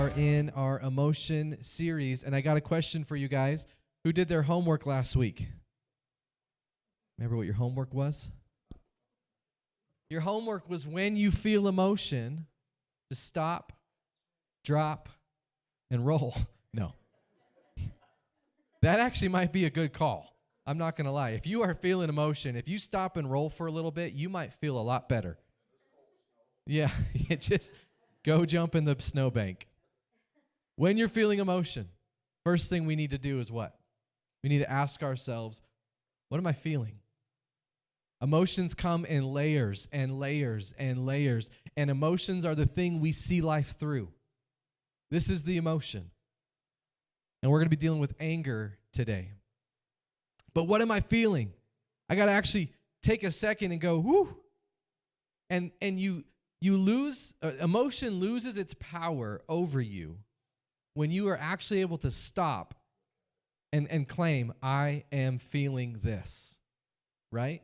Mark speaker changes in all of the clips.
Speaker 1: are in our emotion series, and I got a question for you guys. Who did their homework last week? Remember what your homework was? Your homework was when you feel emotion, to stop, drop, and roll. No. That actually might be a good call. I'm not going to lie. If you are feeling emotion, if you stop and roll for a little bit, you might feel a lot better. Yeah, just go jump in the snowbank. When you're feeling emotion, first thing we need to do is what? We need to ask ourselves, what am I feeling? Emotions come in layers and layers and layers, and emotions are the thing we see life through. This is the emotion. And we're going to be dealing with anger today. But what am I feeling? I got to actually take a second and go, whoo. And you lose, emotion loses its power over you when you are actually able to stop and claim, I am feeling this, right?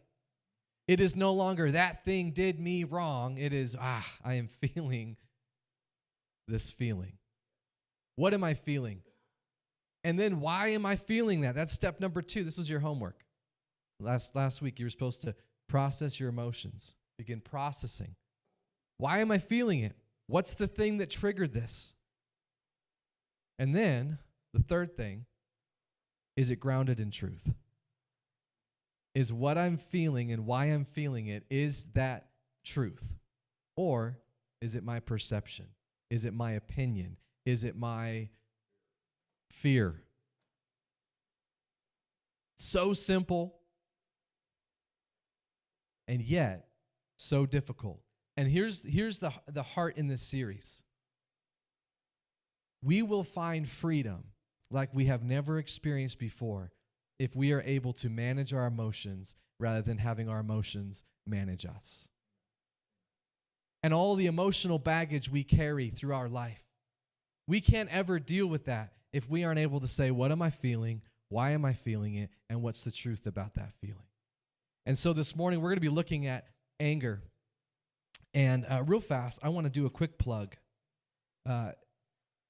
Speaker 1: It is no longer that thing did me wrong. It is, I am feeling this feeling. What am I feeling? And then why am I feeling that? That's step number 2. This was your homework. Last week, you were supposed to process your emotions. Begin processing. Why am I feeling it? What's the thing that triggered this? And then the third thing, is it grounded in truth? Is what I'm feeling and why I'm feeling it, is that truth? Or is it my perception? Is it my opinion? Is it my fear? So simple, and yet so difficult. And here's the heart in this series. We will find freedom like we have never experienced before if we are able to manage our emotions rather than having our emotions manage us. And all the emotional baggage we carry through our life. We can't ever deal with that if we aren't able to say, what am I feeling? Why am I feeling it? And what's the truth about that feeling? And so this morning, we're going to be looking at anger. And real fast, I want to do a quick plug.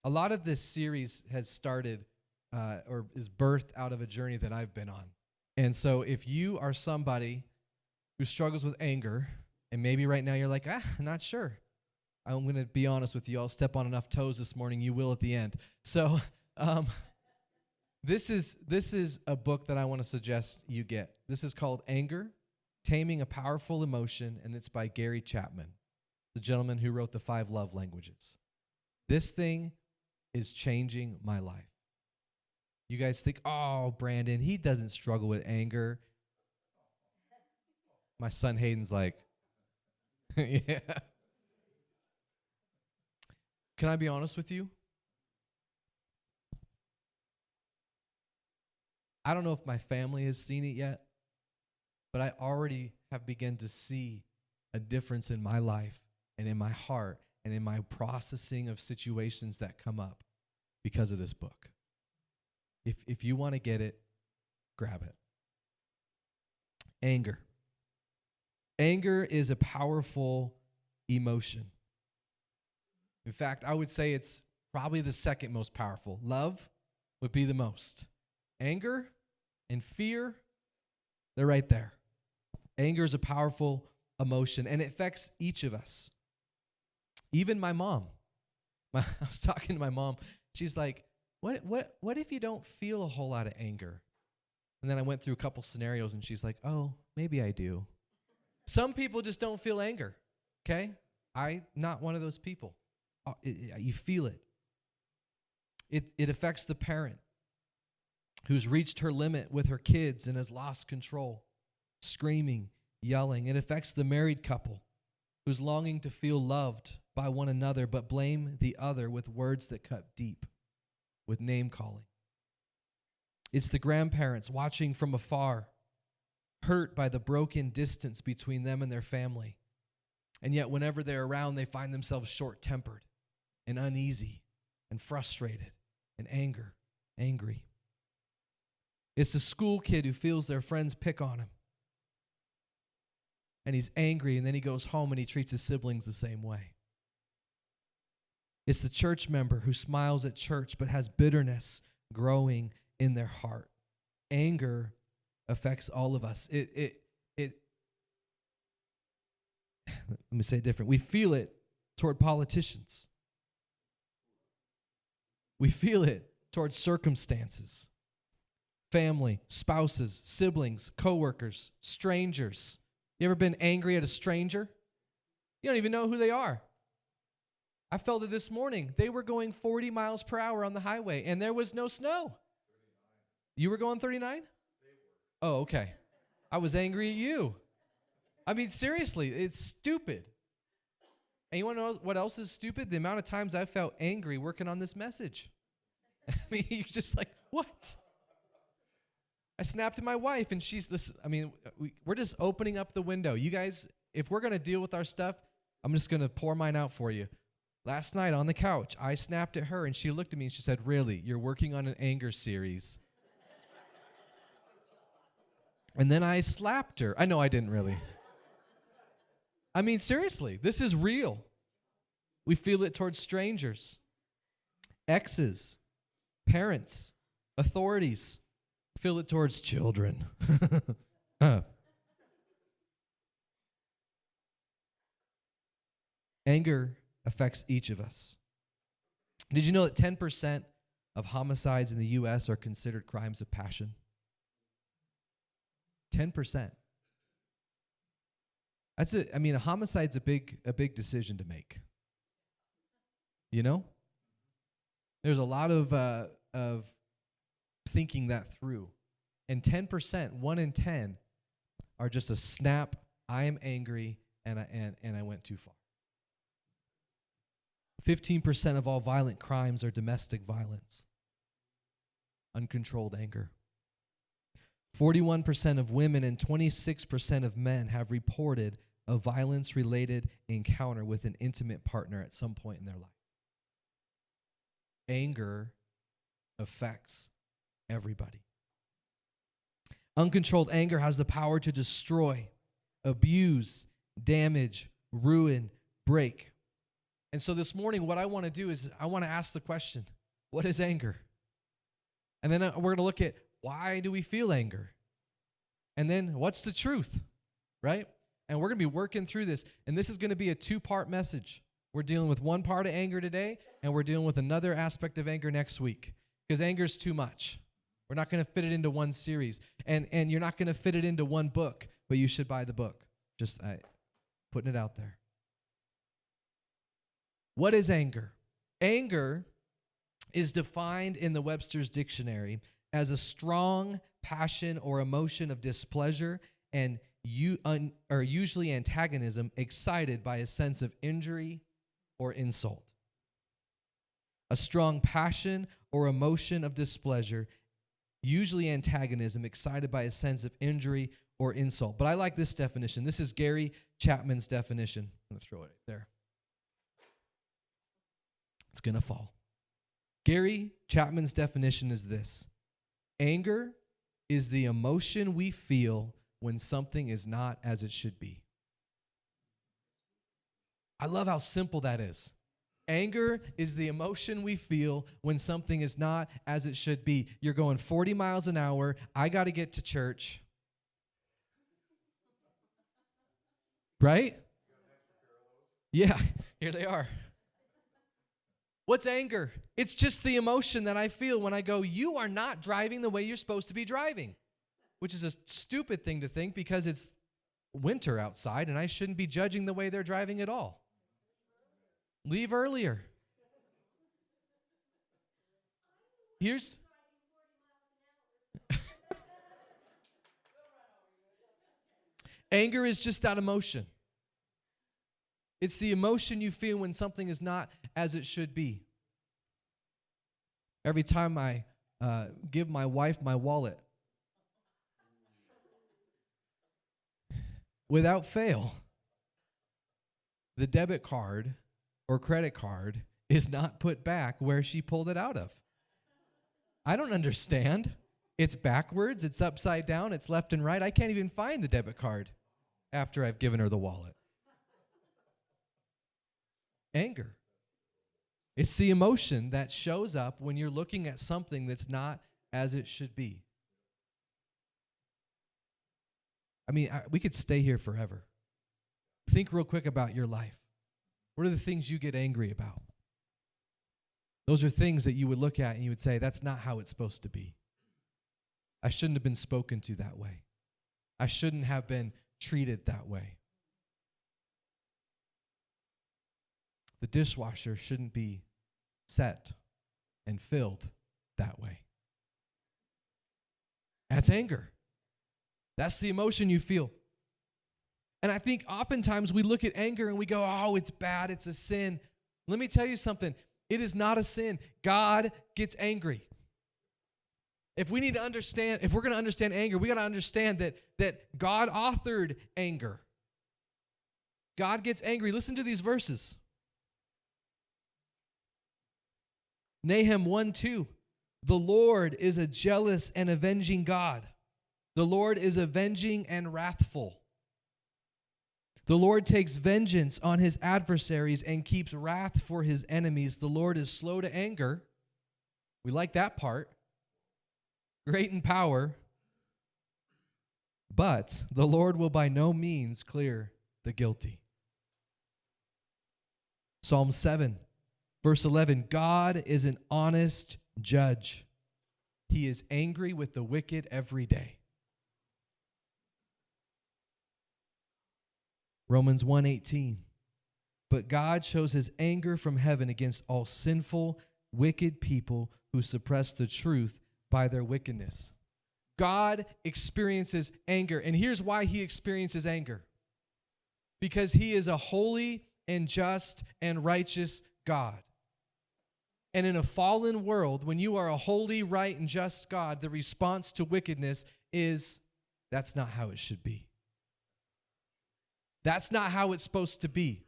Speaker 1: A lot of this series has started or is birthed out of a journey that I've been on. And so if you are somebody who struggles with anger, and maybe right now you're like, I'm not sure. I'm going to be honest with you. I'll step on enough toes this morning. You will at the end. So this is a book that I want to suggest you get. This is called Anger, Taming a Powerful Emotion, and it's by Gary Chapman, the gentleman who wrote the 5 Love Languages. This thing is changing my life. You guys think, oh, Brandon, he doesn't struggle with anger. My son Hayden's like, yeah. Can I be honest with you? I don't know if my family has seen it yet, but I already have begun to see a difference in my life and in my heart and in my processing of situations that come up because of this book. If you want to get it, grab it. Anger. Anger is a powerful emotion. In fact, I would say it's probably the second most powerful. Love would be the most. Anger and fear, they're right there. Anger is a powerful emotion, and it affects each of us. Even my mom. I was talking to my mom. She's like, what if you don't feel a whole lot of anger? And then I went through a couple scenarios, and she's like, oh, maybe I do. Some people just don't feel anger, okay? I'm not one of those people. You feel it. It affects the parent who's reached her limit with her kids and has lost control, screaming, yelling. It affects the married couple who's longing to feel loved by one another but blame the other with words that cut deep, with name calling. It's the grandparents watching from afar, hurt by the broken distance between them and their family. And yet whenever they're around, they find themselves short-tempered and uneasy and frustrated and angry. It's the school kid who feels their friends pick on him. And he's angry, and then he goes home and he treats his siblings the same way. It's the church member who smiles at church but has bitterness growing in their heart. Anger affects all of us. Let me say it different. We feel it toward politicians. We feel it towards circumstances, family, spouses, siblings, coworkers, strangers. You ever been angry at a stranger? You don't even know who they are. I felt it this morning. They were going 40 miles per hour on the highway, and there was no snow. 39. You were going 39? Oh, okay. I was angry at you. I mean, seriously, it's stupid. And you want to know what else is stupid? The amount of times I felt angry working on this message. I mean, you're just like, what? I snapped at my wife, and she's this. I mean, we're just opening up the window. You guys, if we're going to deal with our stuff, I'm just going to pour mine out for you. Last night on the couch, I snapped at her, and she looked at me, and she said, really, you're working on an anger series? And then I slapped her. I know I didn't really. I mean, seriously, this is real. We feel it towards strangers, exes, parents, authorities. Feel it towards children. Anger affects each of us. Did you know that 10% of homicides in the U.S. are considered crimes of passion? 10%. That's it. I mean, a homicide's a big decision to make. You know? There's a lot of thinking that through. And 10%, 1 in 10, are just a snap, I am angry, and I went too far. 15% of all violent crimes are domestic violence, uncontrolled anger. 41% of women and 26% of men have reported a violence-related encounter with an intimate partner at some point in their life. Anger affects everybody. Uncontrolled anger has the power to destroy, abuse, damage, ruin, break. And so this morning, what I want to do is I want to ask the question, what is anger? And then we're going to look at why do we feel anger? And then what's the truth, right? And we're going to be working through this. And this is going to be a 2-part message. We're dealing with one part of anger today, and we're dealing with another aspect of anger next week. Because anger is too much. We're not going to fit it into one series. And you're not going to fit it into one book, but you should buy the book. Just putting it out there. What is anger? Anger is defined in the Webster's Dictionary as a strong passion or emotion of displeasure and usually antagonism excited by a sense of injury or insult. A strong passion or emotion of displeasure, usually antagonism excited by a sense of injury or insult. But I like this definition. This is Gary Chapman's definition. I'm going to throw it there. It's going to fall. Gary Chapman's definition is this: anger is the emotion we feel when something is not as it should be. I love how simple that is. Anger is the emotion we feel when something is not as it should be. You're going 40 miles an hour. I got to get to church. Right? Yeah, here they are. What's anger? It's just the emotion that I feel when I go, you are not driving the way you're supposed to be driving, which is a stupid thing to think because it's winter outside and I shouldn't be judging the way they're driving at all. Leave earlier. Here's anger is just that emotion. It's the emotion you feel when something is not as it should be. Every time I give my wife my wallet, without fail, the debit card or credit card is not put back where she pulled it out of. I don't understand. It's backwards, it's upside down, it's left and right. I can't even find the debit card after I've given her the wallet. Anger. It's the emotion that shows up when you're looking at something that's not as it should be. I mean, we could stay here forever. Think real quick about your life. What are the things you get angry about? Those are things that you would look at and you would say, that's not how it's supposed to be. I shouldn't have been spoken to that way. I shouldn't have been treated that way. The dishwasher shouldn't be set and filled that way. That's anger. That's the emotion you feel. And I think oftentimes we look at anger and we go, oh, it's bad, it's a sin. Let me tell you something. It is not a sin. God gets angry. If we need to understand, if we're going to understand anger, we got to understand that God authored anger. God gets angry. Listen to these verses. Nahum 1:2. The Lord is a jealous and avenging God. The Lord is avenging and wrathful. The Lord takes vengeance on his adversaries and keeps wrath for his enemies. The Lord is slow to anger. We like that part. Great in power. But the Lord will by no means clear the guilty. Psalm 7, verse 11. God is an honest judge. He is angry with the wicked every day. Romans 1:18. But God shows his anger from heaven against all sinful, wicked people who suppress the truth by their wickedness. God experiences anger. And here's why he experiences anger. Because he is a holy and just and righteous God. And in a fallen world, when you are a holy, right, and just God, the response to wickedness is, that's not how it should be. That's not how it's supposed to be.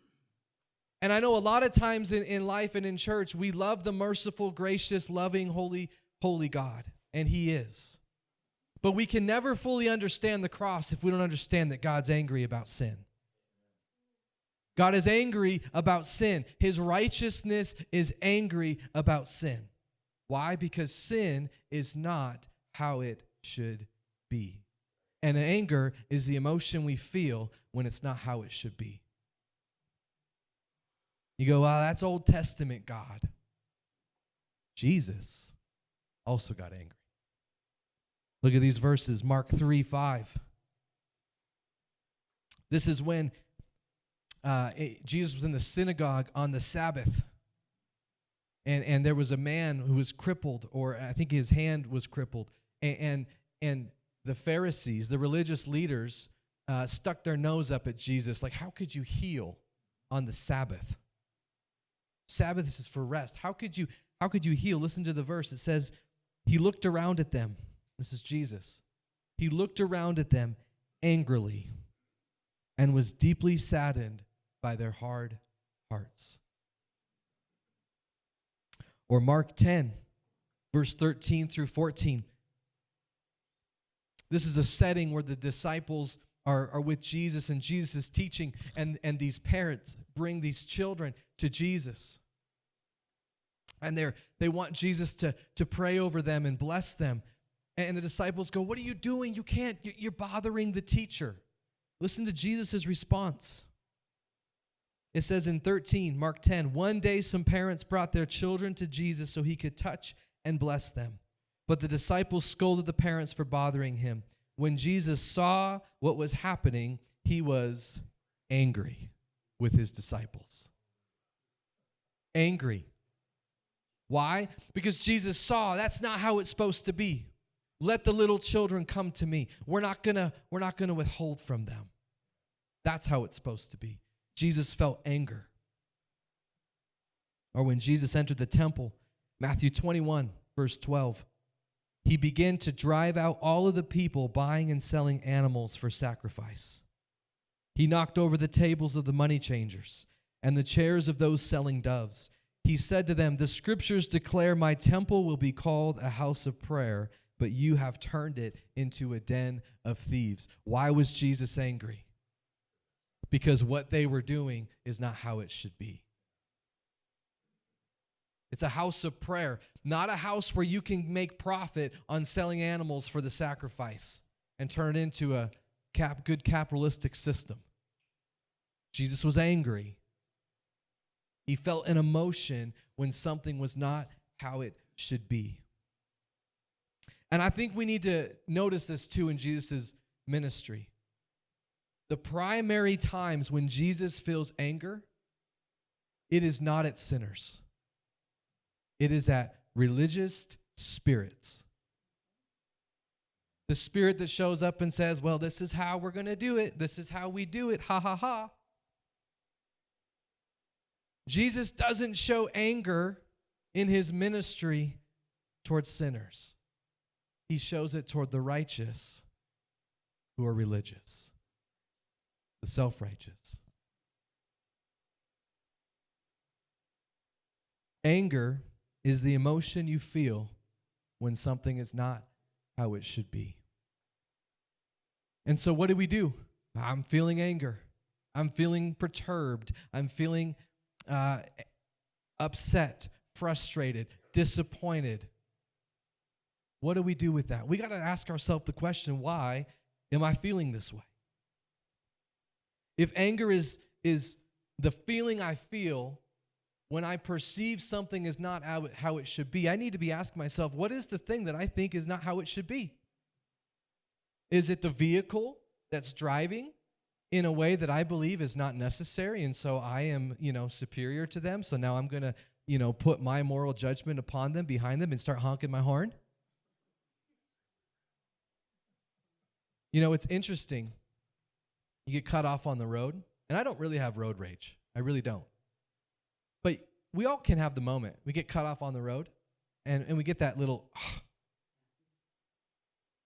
Speaker 1: And I know a lot of times in life and in church, we love the merciful, gracious, loving, holy God. And he is. But we can never fully understand the cross if we don't understand that God's angry about sin. God is angry about sin. His righteousness is angry about sin. Why? Because sin is not how it should be. And anger is the emotion we feel when it's not how it should be. You go, well, that's Old Testament God. Jesus also got angry. Look at these verses, Mark 3:5. This is when Jesus was in the synagogue on the Sabbath. And there was a man who was crippled, or I think his hand was crippled. And the Pharisees, the religious leaders, stuck their nose up at Jesus. Like, how could you heal on the Sabbath? Sabbath is for rest. How could you heal? Listen to the verse. It says, he looked around at them. This is Jesus. He looked around at them angrily and was deeply saddened by their hard hearts. Or Mark 10, verse 13 through 14. This is a setting where the disciples are with Jesus and Jesus is teaching, and these parents bring these children to Jesus. And they want Jesus to pray over them and bless them. And the disciples go, what are you doing? You can't. You're bothering the teacher. Listen to Jesus' response. It says in 13, Mark 10, one day some parents brought their children to Jesus so he could touch and bless them. But the disciples scolded the parents for bothering him. When Jesus saw what was happening, he was angry with his disciples. Angry. Why? Because Jesus saw that's not how it's supposed to be. Let the little children come to me. We're not gonna withhold from them. That's how it's supposed to be. Jesus felt anger. Or when Jesus entered the temple, Matthew 21, verse 12, he began to drive out all of the people buying and selling animals for sacrifice. He knocked over the tables of the money changers and the chairs of those selling doves. He said to them, the scriptures declare my temple will be called a house of prayer, but you have turned it into a den of thieves. Why was Jesus angry? Because what they were doing is not how it should be. It's a house of prayer, not a house where you can make profit on selling animals for the sacrifice and turn it into a good capitalistic system. Jesus was angry. He felt an emotion when something was not how it should be. And I think we need to notice this too in Jesus' ministry. The primary times when Jesus feels anger, it is not at sinners. It is at religious spirits. The spirit that shows up and says, well, this is how we're going to do it. This is how we do it. Ha, ha, ha. Jesus doesn't show anger in his ministry towards sinners. He shows it toward the righteous who are religious, the self-righteous. Anger is the emotion you feel when something is not how it should be. And so what do? I'm feeling anger. I'm feeling perturbed. I'm feeling upset, frustrated, disappointed. What do we do with that? We got to ask ourselves the question, why am I feeling this way? If anger is the feeling I feel when I perceive something is not how it should be, I need to be asking myself, what is the thing that I think is not how it should be? Is it the vehicle that's driving in a way that I believe is not necessary, and so I am, superior to them, so now I'm going to, put my moral judgment upon them, behind them, and start honking my horn? It's interesting. You get cut off on the road, and I don't really have road rage. I really don't. But we all can have the moment. We get cut off on the road, and we get that little,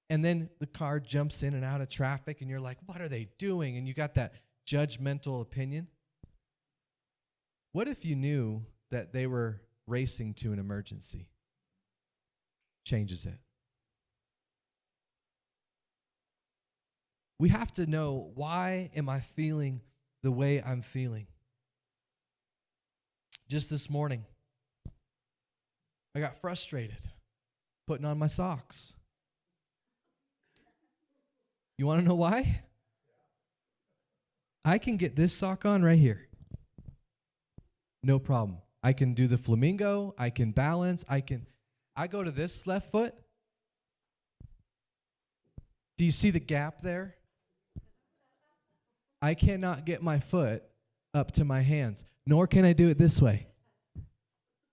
Speaker 1: and then the car jumps in and out of traffic, and you're like, what are they doing? And you got that judgmental opinion. What if you knew that they were racing to an emergency? Changes it. We have to know, why am I feeling the way I'm feeling? Just this morning, I got frustrated putting on my socks. You want to know why? I can get this sock on right here. No problem. I can do the flamingo. I can balance. I go to this left foot. Do you see the gap there? I cannot get my foot up to my hands, nor can I do it this way.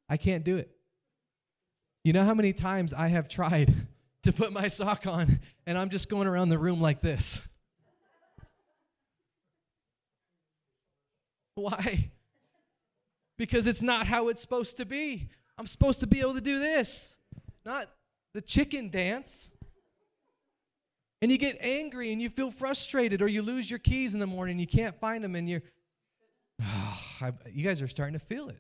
Speaker 1: I can't do it. You know how many times I have tried to put my sock on, and I'm just going around the room like this? Why? Because it's not how it's supposed to be. I'm supposed to be able to do this, not the chicken dance. And you get angry and you feel frustrated, or you lose your keys in the morning and you can't find them, and you guys are starting to feel it.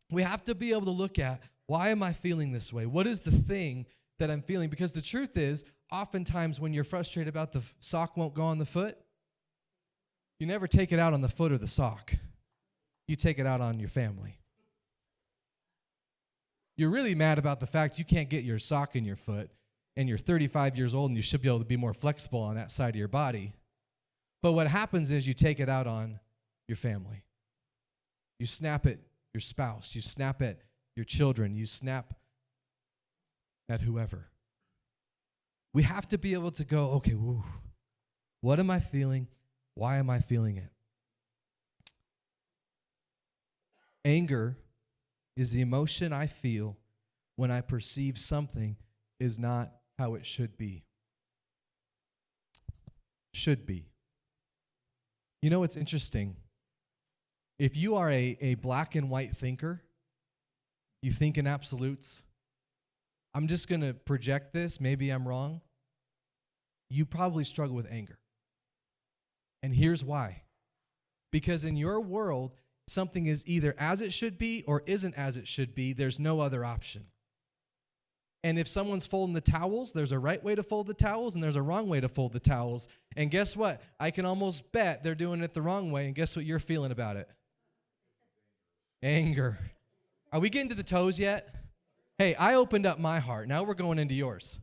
Speaker 1: We have to be able to look at, why am I feeling this way? What is the thing that I'm feeling? Because the truth is, oftentimes when you're frustrated about the sock won't go on the foot, you never take it out on the foot or the sock. You take it out on your family. You're really mad about the fact you can't get your sock in your foot, and you're 35 years old and you should be able to be more flexible on that side of your body. But what happens is you take it out on your family. You snap at your spouse. You snap at your children. You snap at whoever. We have to be able to go, okay, what am I feeling? Why am I feeling it? Anger is the emotion I feel when I perceive something is not how it should be. Should be. You know what's interesting? If you are a black and white thinker, you think in absolutes, I'm just going to project this, maybe I'm wrong. You probably struggle with anger. And here's why. Because in your world, something is either as it should be or isn't as it should be. There's no other option. And if someone's folding the towels, there's a right way to fold the towels and there's a wrong way to fold the towels. And guess what? I can almost bet they're doing it the wrong way, and guess what you're feeling about it? Anger. Are we getting to the toes yet? Hey, I opened up my heart. Now we're going into yours.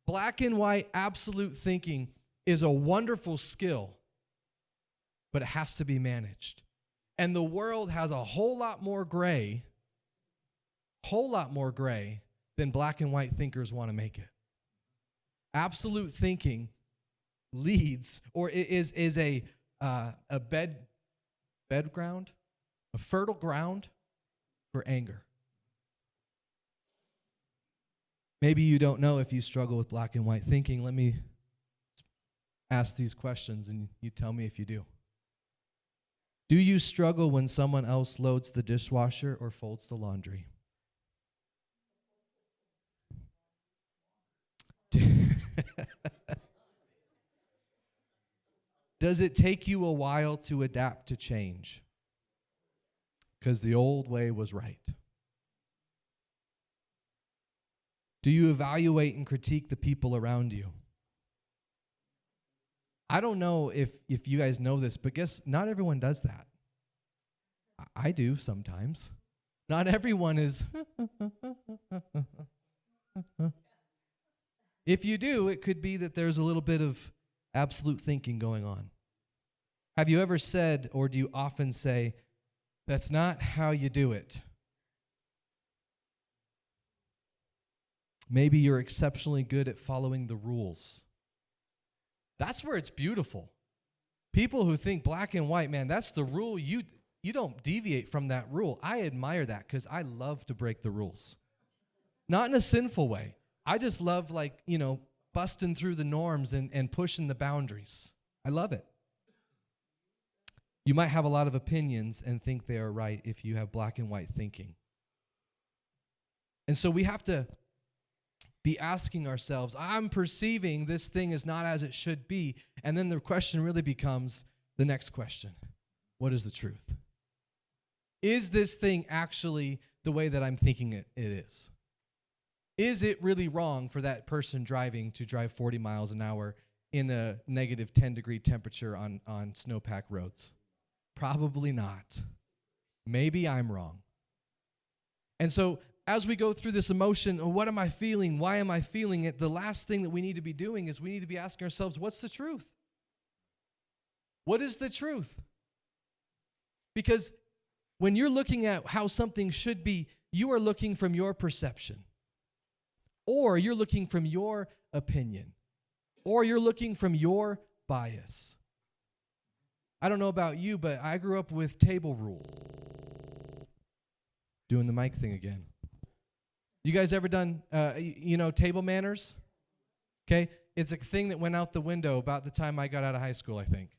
Speaker 1: Black and white absolute thinking is a wonderful skill, but it has to be managed. And the world has a whole lot more gray than black and white thinkers want to make it. Absolute thinking leads, or is a ground, a fertile ground for anger. Maybe you don't know if you struggle with black and white thinking. Let me ask these questions and you tell me if you do. Do you struggle when someone else loads the dishwasher or folds the laundry? Does it take you a while to adapt to change? Because the old way was right. Do you evaluate and critique the people around you? I don't know if you guys know this, but guess not everyone does that. I do sometimes. Not everyone is. If you do, it could be that there's a little bit of absolute thinking going on. Have you ever said, or do you often say, that's not how you do it? Maybe you're exceptionally good at following the rules. That's where it's beautiful. People who think black and white, man, that's the rule. You don't deviate from that rule. I admire that because I love to break the rules. Not in a sinful way. I just love, busting through the norms and pushing the boundaries. I love it. You might have a lot of opinions and think they are right if you have black and white thinking. And so we have to be asking ourselves, I'm perceiving this thing is not as it should be. And then the question really becomes the next question. What is the truth? Is this thing actually the way that I'm thinking it is? Is it really wrong for that person to drive 40 miles an hour in a negative 10-degree temperature on snowpack roads? Probably not. Maybe I'm wrong. And so as we go through this emotion, what am I feeling? Why am I feeling it? The last thing that we need to be doing is we need to be asking ourselves, what's the truth? What is the truth? Because when you're looking at how something should be, you are looking from your perception. Or you're looking from your opinion. Or you're looking from your bias. I don't know about you, but I grew up with table rules. Doing the mic thing again. You guys ever done, table manners? Okay, it's a thing that went out the window about the time I got out of high school, I think.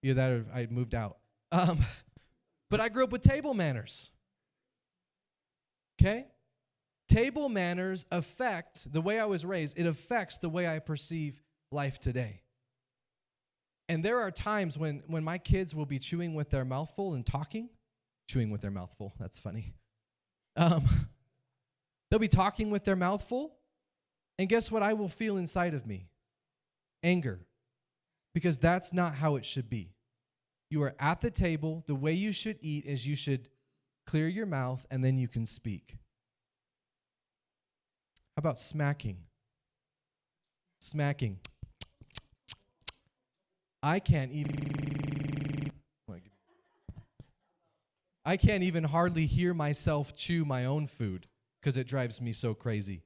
Speaker 1: Either that or I moved out. But I grew up with table manners. Okay? Table manners affect the way I was raised. It affects the way I perceive life today. And there are times when my kids will be chewing with their mouth full and talking. Chewing with their mouth full. That's funny. They'll be talking with their mouth full. And guess what I will feel inside of me? Anger. Because that's not how it should be. You are at the table. The way you should eat is you should clear your mouth and then you can speak. How about smacking? Smacking. I can't even hardly hear myself chew my own food because it drives me so crazy.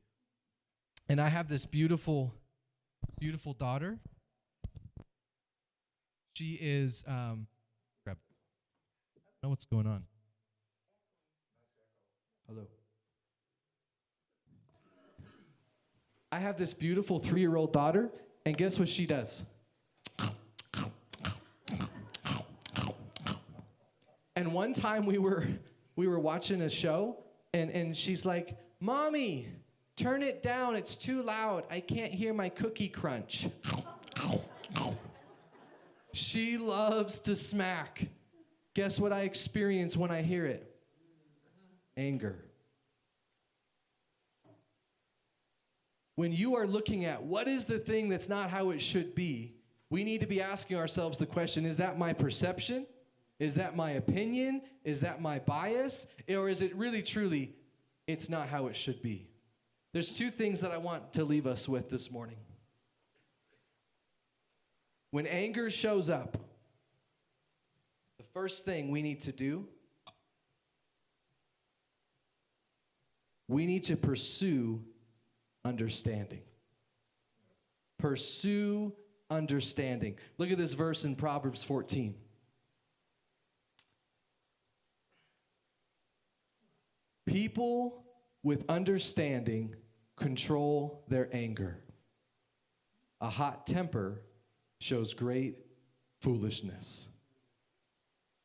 Speaker 1: And I have this beautiful, beautiful daughter. She is, I don't know what's going on. Hello. I have this beautiful 3-year-old daughter, and guess what she does? And one time we were watching a show, and she's like, Mommy, turn it down. It's too loud. I can't hear my cookie crunch. She loves to smack. Guess what I experience when I hear it? Anger. When you are looking at what is the thing that's not how it should be, we need to be asking ourselves the question, is that my perception? Is that my opinion? Is that my bias? Or is it really, truly, it's not how it should be? There's two things that I want to leave us with this morning. When anger shows up, the first thing we need to do, we need to pursue understanding. Pursue understanding. Look at this verse in Proverbs 14. People with understanding control their anger. A hot temper shows great foolishness.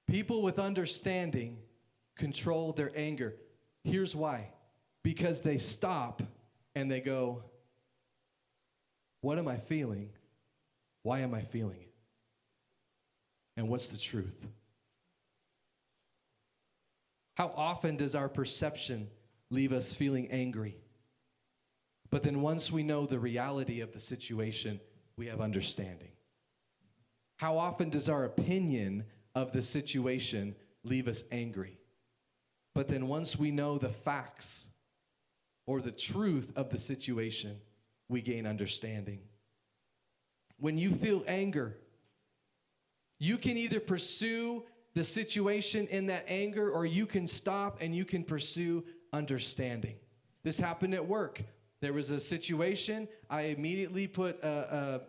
Speaker 1: People with understanding control their anger. Here's why. Because they stop and they go, what am I feeling? Why am I feeling it? And what's the truth? How often does our perception leave us feeling angry? But then once we know the reality of the situation, we have understanding. How often does our opinion of the situation leave us angry? But then once we know the facts or the truth of the situation, we gain understanding. When you feel anger, you can either pursue the situation in that anger, or you can stop and you can pursue understanding. This happened at work. There was a situation. I immediately put an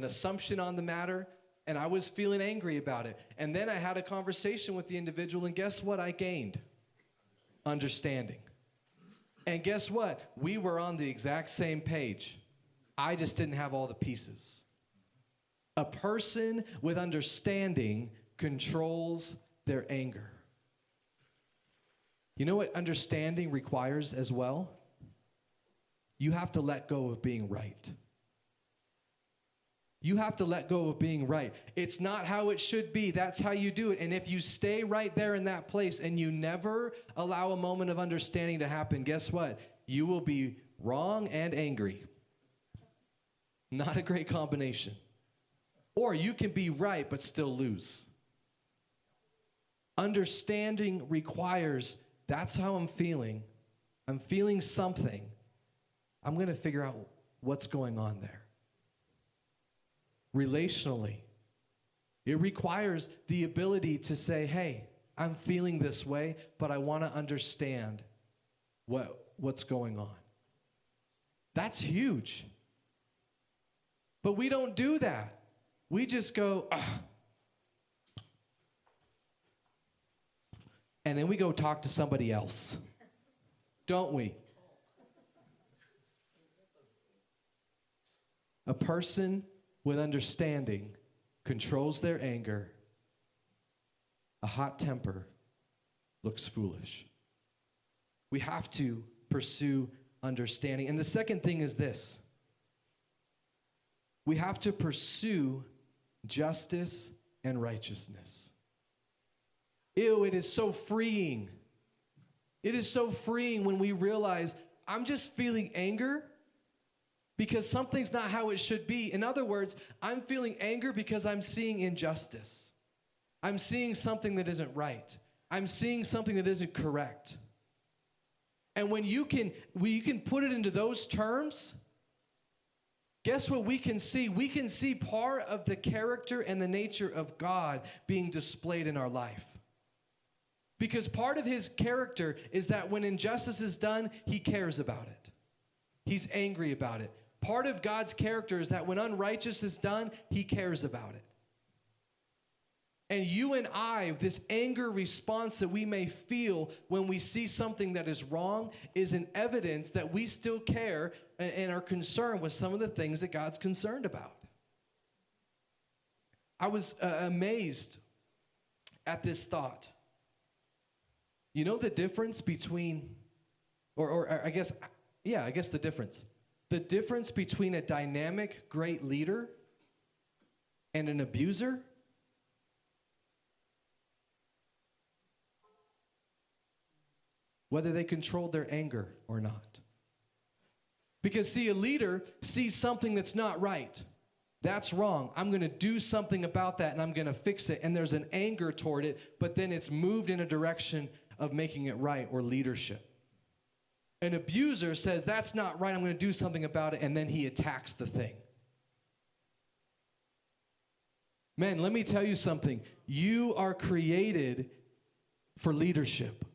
Speaker 1: assumption on the matter, and I was feeling angry about it. And then I had a conversation with the individual, and guess what I gained? Understanding. And guess what? We were on the exact same page. I just didn't have all the pieces. A person with understanding controls their anger. You know what understanding requires as well? You have to let go of being right. You have to let go of being right. It's not how it should be. That's how you do it. And if you stay right there in that place and you never allow a moment of understanding to happen, guess what? You will be wrong and angry. Not a great combination. Or you can be right but still lose. Understanding requires, that's how I'm feeling. I'm feeling something. I'm going to figure out what's going on there. Relationally, it requires the ability to say, hey, I'm feeling this way, but I want to understand what's going on. That's huge. But we don't do that. We just go, ugh. And then we go talk to somebody else. Don't we? A person with understanding controls their anger. A hot temper looks foolish. We have to pursue understanding. And the second thing is this. We have to pursue justice and righteousness. Ew, it is so freeing. It is so freeing when we realize I'm just feeling anger because something's not how it should be. In other words, I'm feeling anger because I'm seeing injustice. I'm seeing something that isn't right. I'm seeing something that isn't correct. And when you can put it into those terms, guess what we can see? We can see part of the character and the nature of God being displayed in our life. Because part of his character is that when injustice is done, he cares about it. He's angry about it. Part of God's character is that when unrighteous is done, he cares about it. And you and I, this anger response that we may feel when we see something that is wrong is an evidence that we still care and are concerned with some of the things that God's concerned about. I was amazed at this thought. You know the difference between, I guess the difference. The difference between a dynamic, great leader and an abuser? Whether they controlled their anger or not. Because see, a leader sees something that's not right. That's wrong. I'm going to do something about that and I'm going to fix it. And there's an anger toward it, but then it's moved in a direction of making it right or leadership. An abuser says, that's not right, I'm going to do something about it, and then he attacks the thing. Man, let me tell you something. You are created for leadership.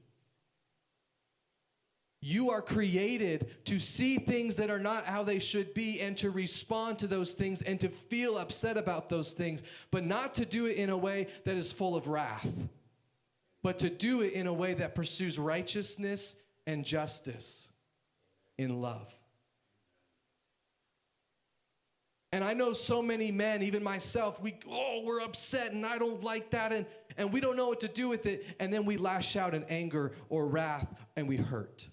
Speaker 1: You are created to see things that are not how they should be and to respond to those things and to feel upset about those things, but not to do it in a way that is full of wrath, but to do it in a way that pursues righteousness and justice in love. And I know so many men, even myself, we're upset and I don't like that and we don't know what to do with it, and then we lash out in anger or wrath and we hurt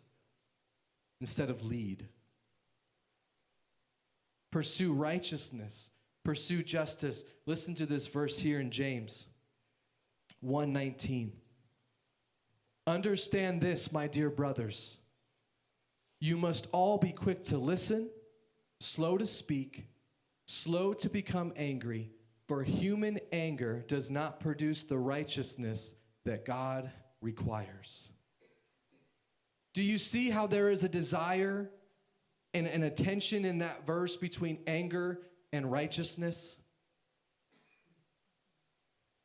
Speaker 1: instead of lead. Pursue righteousness, pursue justice. Listen to this verse here in James 1:19. Understand this, my dear brothers. You must all be quick to listen, slow to speak, slow to become angry, for human anger does not produce the righteousness that God requires. Do you see how there is a desire and a tension in that verse between anger and righteousness?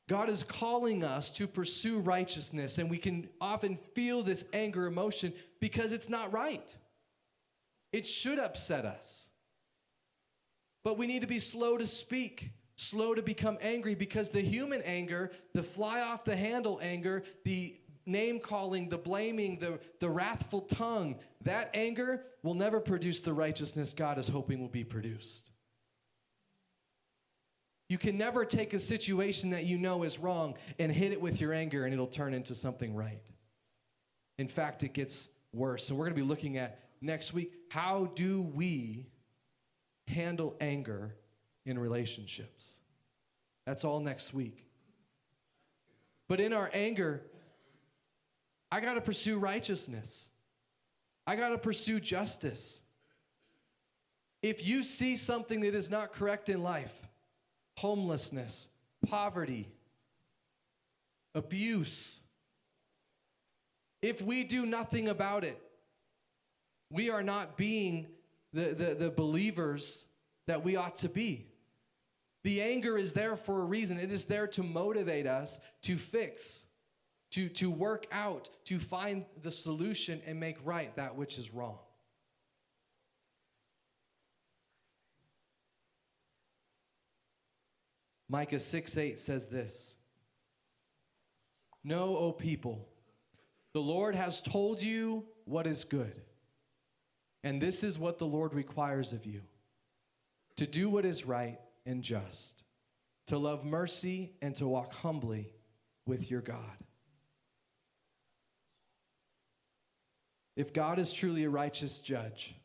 Speaker 1: God is calling us to pursue righteousness, and we can often feel this anger emotion because it's not right. It should upset us. But we need to be slow to speak, slow to become angry, because the human anger, the fly off the handle anger, the name calling, the blaming, the wrathful tongue, that anger will never produce the righteousness God is hoping will be produced. You can never take a situation that you know is wrong and hit it with your anger and it'll turn into something right. In fact, it gets worse. And we're going to be looking at next week, how do we handle anger in relationships? That's all next week. But in our anger, I got to pursue righteousness. I got to pursue justice. If you see something that is not correct in life, homelessness, poverty, abuse, if we do nothing about it, we are not being the believers that we ought to be. The anger is there for a reason. It is there to motivate us to fix, to work out, to find the solution and make right that which is wrong. Micah 6:8 says this, "Know, O people, the Lord has told you what is good, and this is what the Lord requires of you, to do what is right and just, to love mercy and to walk humbly with your God." If God is truly a righteous judge,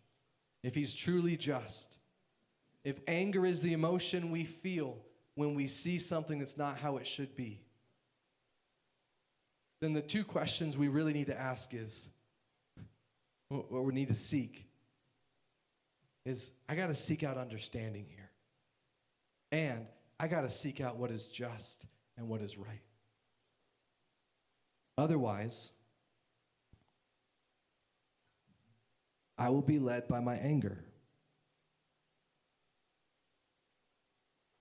Speaker 1: if he's truly just, if anger is the emotion we feel when we see something that's not how it should be, then the two questions we really need to ask is, what we need to seek is, I got to seek out understanding here. And I got to seek out what is just and what is right. Otherwise, I will be led by my anger.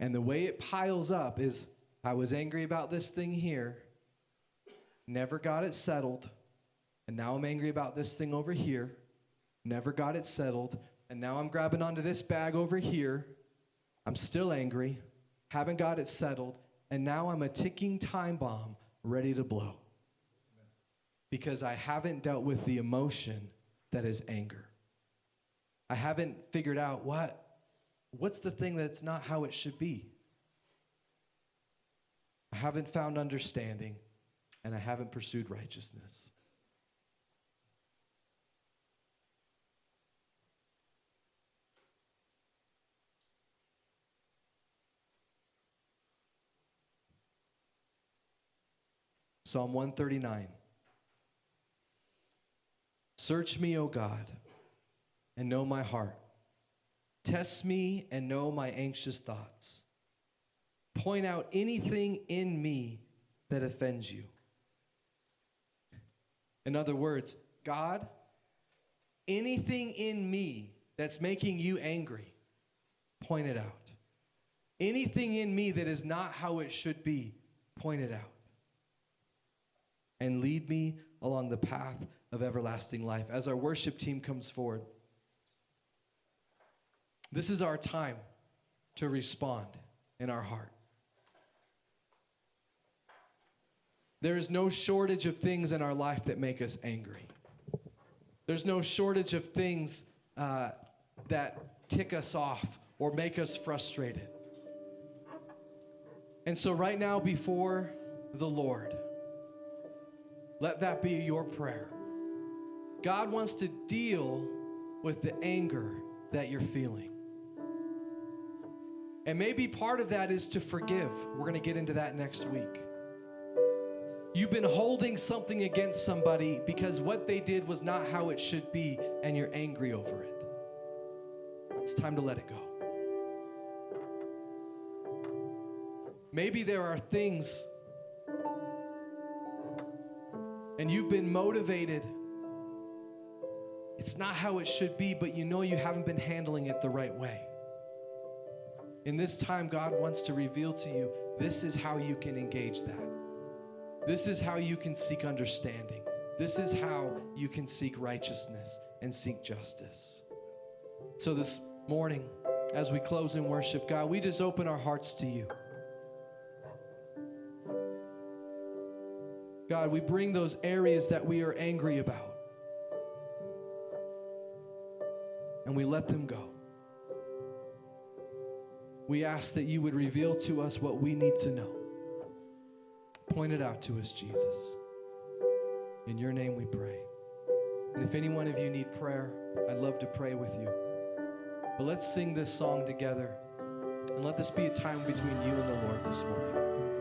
Speaker 1: And the way it piles up is, I was angry about this thing here, never got it settled, and now I'm angry about this thing over here, never got it settled, and now I'm grabbing onto this bag over here, I'm still angry, haven't got it settled, and now I'm a ticking time bomb ready to blow. Because I haven't dealt with the emotion that is anger. I haven't figured out what's the thing that's not how it should be. I haven't found understanding, and I haven't pursued righteousness. Psalm 139. Search me, O God, and know my heart. Test me and know my anxious thoughts. Point out anything in me that offends you. In other words, God, anything in me that's making you angry, point it out. Anything in me that is not how it should be, point it out. And lead me along the path of everlasting life. As our worship team comes forward, this is our time to respond in our heart. There is no shortage of things in our life that make us angry. There's no shortage of things that tick us off or make us frustrated. And so right now before the Lord, let that be your prayer. God wants to deal with the anger that you're feeling. And maybe part of that is to forgive. We're going to get into that next week. You've been holding something against somebody because what they did was not how it should be, and you're angry over it. It's time to let it go. Maybe there are things, and you've been motivated. It's not how it should be, but you know you haven't been handling it the right way. In this time, God wants to reveal to you, this is how you can engage that. This is how you can seek understanding. This is how you can seek righteousness and seek justice. So this morning, as we close in worship, God, we just open our hearts to you. God, we bring those areas that we are angry about, and we let them go. We ask that you would reveal to us what we need to know. Point it out to us, Jesus. In your name we pray. And if any one of you need prayer, I'd love to pray with you. But let's sing this song together, and let this be a time between you and the Lord this morning.